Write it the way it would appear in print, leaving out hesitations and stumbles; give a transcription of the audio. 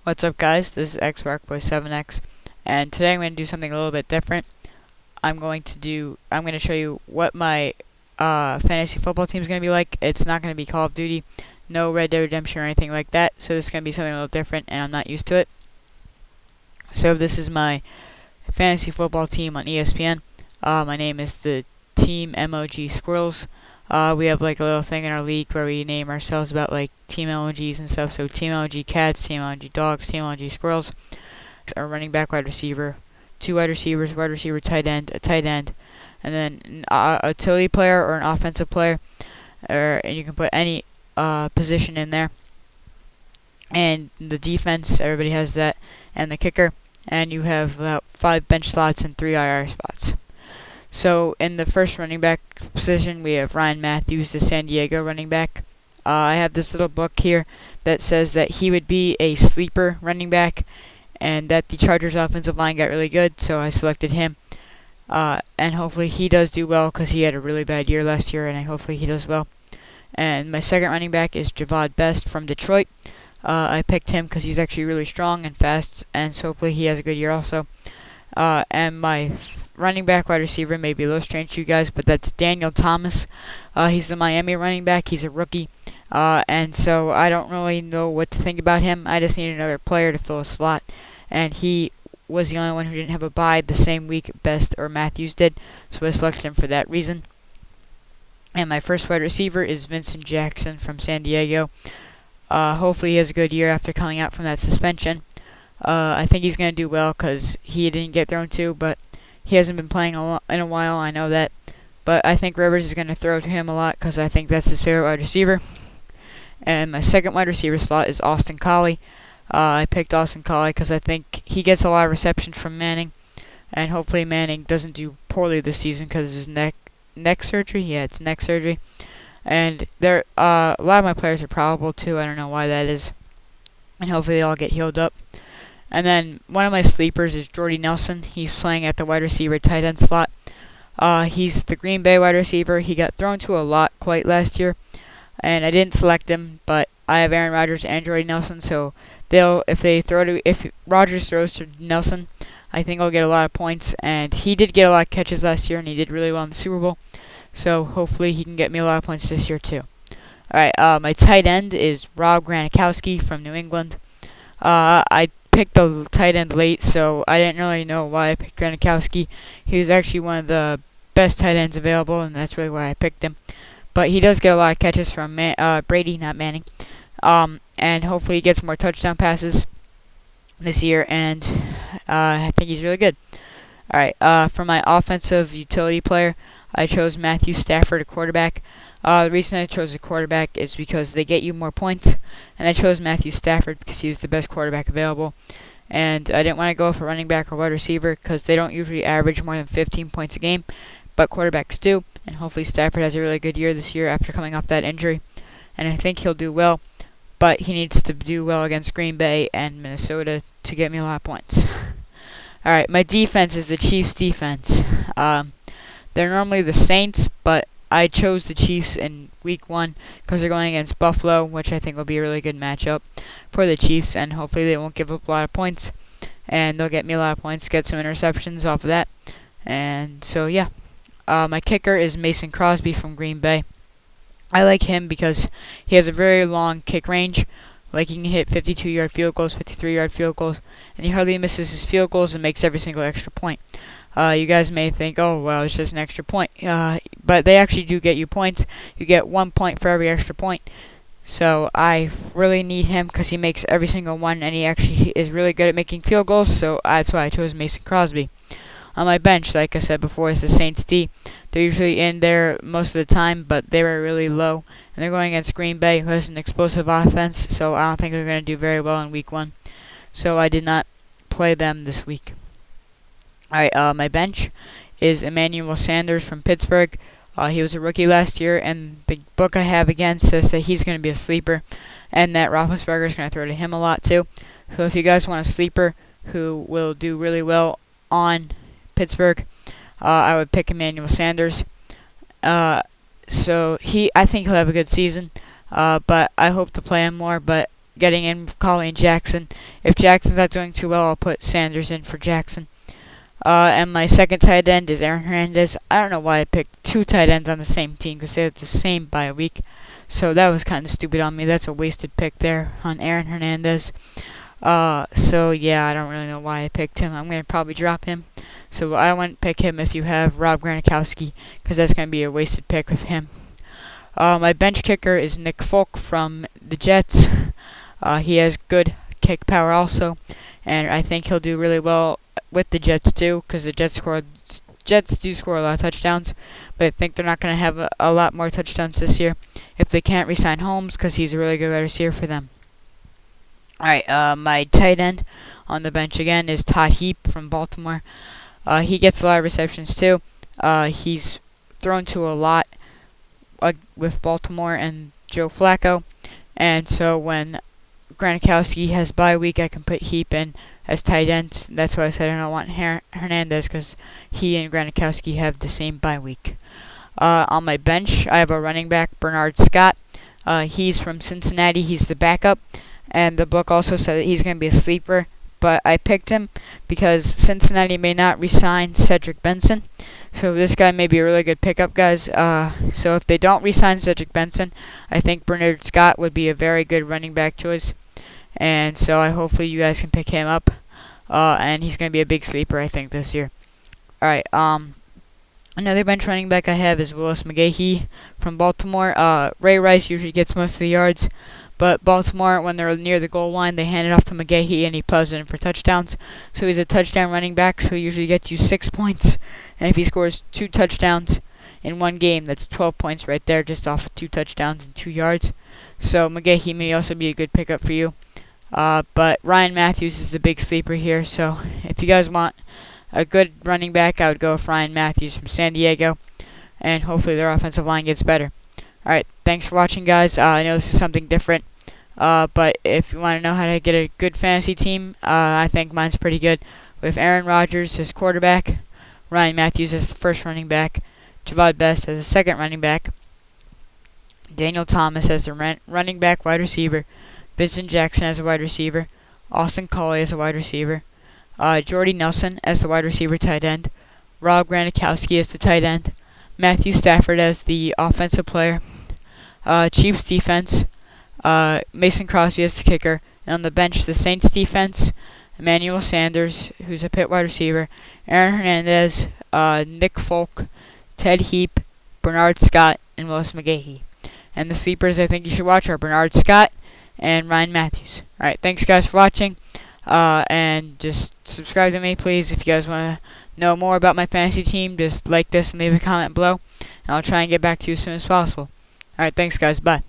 What's up, guys? This is XRockBoy7X, and today I'm going to do something a little bit different. I'm going to show you what my fantasy football team is going to be like. It's not going to be Call of Duty, no Red Dead Redemption or anything like that, so this is going to be something a little different, and I'm not used to it. So this is my fantasy football team on ESPN. My name is the Team MOG Squirrels. We have like a little thing in our league where we name ourselves about like team emojis and stuff. So team emoji cats, team emoji dogs, team emoji squirrels. Our running back, wide receiver, two wide receivers, wide receiver, tight end, a tight end, and then a utility player or an offensive player, and you can put any position in there. And the defense, everybody has that, and the kicker, and you have about 5 bench slots and 3 IR spots. So in the first running back position, we have Ryan Matthews, the San Diego running back. I have this little book here that says that he would be a sleeper running back, and that the Chargers' offensive line got really good, so I selected him. And hopefully he does do well because he had a really bad year last year, and hopefully he does well. And my second running back is Javad Best from Detroit. I picked him because he's actually really strong and fast, and so hopefully he has a good year also. And my running back, wide receiver may be a little strange to you guys, but that's Daniel Thomas. He's the Miami running back. He's a rookie. And so I don't really know what to think about him. I just need another player to fill a slot. And he was the only one who didn't have a bye the same week Best or Matthews did. So I selected him for that reason. And my first wide receiver is Vincent Jackson from San Diego. Hopefully he has a good year after coming out from that suspension. I think he's going to do well because he didn't get thrown to, but he hasn't been playing in a while, I know that. But I think Rivers is going to throw to him a lot because I think that's his favorite wide receiver. And my second wide receiver slot is Austin Collie. I picked Austin Collie because I think he gets a lot of reception from Manning. And hopefully Manning doesn't do poorly this season because of his neck surgery. Yeah, it's neck surgery. And a lot of my players are probable too. I don't know why that is. And hopefully they all get healed up. And then one of my sleepers is Jordy Nelson. He's playing at the wide receiver tight end slot. He's the Green Bay wide receiver. He got thrown to a lot quite last year, and I didn't select him, but I have Aaron Rodgers and Jordy Nelson, so if Rodgers throws to Nelson, I think I'll get a lot of points. And he did get a lot of catches last year, and he did really well in the Super Bowl. So hopefully he can get me a lot of points this year too. All right, my tight end is Rob Gronkowski from New England. I picked the tight end late, so I didn't really know why I picked Gronkowski. He was actually one of the best tight ends available, and that's really why I picked him. But he does get a lot of catches from Brady, not Manning. And hopefully he gets more touchdown passes this year, and I think he's really good. Alright, for my offensive utility player, I chose Matthew Stafford, a quarterback. The reason I chose a quarterback is because they get you more points, and I chose Matthew Stafford because he was the best quarterback available. And I didn't want to go for running back or wide receiver because they don't usually average more than 15 points a game, but quarterbacks do. And hopefully Stafford has a really good year this year after coming off that injury, and I think he'll do well. But he needs to do well against Green Bay and Minnesota to get me a lot of points. Alright, my defense is the Chiefs' defense. They're normally the Saints, but I chose the Chiefs in week 1 because they're going against Buffalo, which I think will be a really good matchup for the Chiefs, and hopefully they won't give up a lot of points, and they'll get me a lot of points, get some interceptions off of that. And so, yeah. My kicker is Mason Crosby from Green Bay. I like him because he has a very long kick range. Like, he can hit 52-yard field goals, 53-yard field goals, and he hardly misses his field goals and makes every single extra point. You guys may think, oh, well, it's just an extra point. But they actually do get you points. You get 1 point for every extra point. So I really need him because he makes every single one, and he actually is really good at making field goals, so that's why I chose Mason Crosby. On my bench, like I said before, is the Saints D. They're usually in there most of the time, but they were really low. And they're going against Green Bay, who has an explosive offense, so I don't think they're going to do very well in week 1. So I did not play them this week. Alright, my bench is Emmanuel Sanders from Pittsburgh. He was a rookie last year, and the book I have again says that he's going to be a sleeper, and that Roethlisberger is going to throw to him a lot too. So if you guys want a sleeper who will do really well on Pittsburgh, I would pick Emmanuel Sanders. So I think he'll have a good season, but I hope to play him more. But getting in Colley and Jackson. If Jackson's not doing too well, I'll put Sanders in for Jackson. And my second tight end is Aaron Hernandez. I don't know why I picked two tight ends on the same team because they have the same bye week. So that was kind of stupid on me. That's a wasted pick there on Aaron Hernandez. So yeah, I don't really know why I picked him. I'm going to probably drop him. So I wouldn't pick him if you have Rob Gronkowski because that's going to be a wasted pick with him. My bench kicker is Nick Folk from the Jets. He has good kick power also, and I think he'll do really well with the Jets too, because the Jets do score a lot of touchdowns, but I think they're not going to have a lot more touchdowns this year if they can't re-sign Holmes, because he's a really good wide receiver for them. Alright, my tight end on the bench again is Todd Heap from Baltimore. He gets a lot of receptions too. He's thrown to a lot with Baltimore and Joe Flacco, and so when Gronkowski has bye week, I can put Heap in as tight end. That's why I said I don't want Hernandez, because he and Gronkowski have the same bye week. On my bench, I have a running back, Bernard Scott. He's from Cincinnati. He's the backup, and the book also said that he's going to be a sleeper, but I picked him because Cincinnati may not re-sign Cedric Benson. So this guy may be a really good pickup, guys. So if they don't re-sign Cedric Benson, I think Bernard Scott would be a very good running back choice. And so hopefully you guys can pick him up. And he's going to be a big sleeper, I think, this year. Alright, another bench running back I have is Willis McGahee from Baltimore. Ray Rice usually gets most of the yards, but Baltimore, when they're near the goal line, they hand it off to McGahee, and he plows it in for touchdowns. So he's a touchdown running back, so he usually gets you 6 points. And if he scores 2 touchdowns in one game, that's 12 points right there, just off of 2 touchdowns and 2 yards. So McGahee may also be a good pickup for you. But Ryan Matthews is the big sleeper here, so if you guys want a good running back, I would go with Ryan Matthews from San Diego, and hopefully their offensive line gets better. Alright, thanks for watching, guys. I know this is something different, but if you want to know how to get a good fantasy team, I think mine's pretty good. With Aaron Rodgers as quarterback, Ryan Matthews as the first running back, Javad Best as the second running back, Daniel Thomas as the running back wide receiver, Vincent Jackson as a wide receiver, Austin Collie as a wide receiver, Jordy Nelson as the wide receiver tight end, Rob Gronkowski as the tight end, Matthew Stafford as the offensive player, Chiefs defense, Mason Crosby as the kicker, and on the bench the Saints defense, Emmanuel Sanders, who's a pit wide receiver, Aaron Hernandez, Nick Folk, Ted Heap, Bernard Scott, and Willis McGahee. And the sleepers I think you should watch are Bernard Scott and Ryan Matthews. Alright, thanks guys for watching, and just subscribe to me please. If you guys want to know more about my fantasy team, just like this and leave a comment below, and I'll try and get back to you as soon as possible. Alright, thanks guys, bye.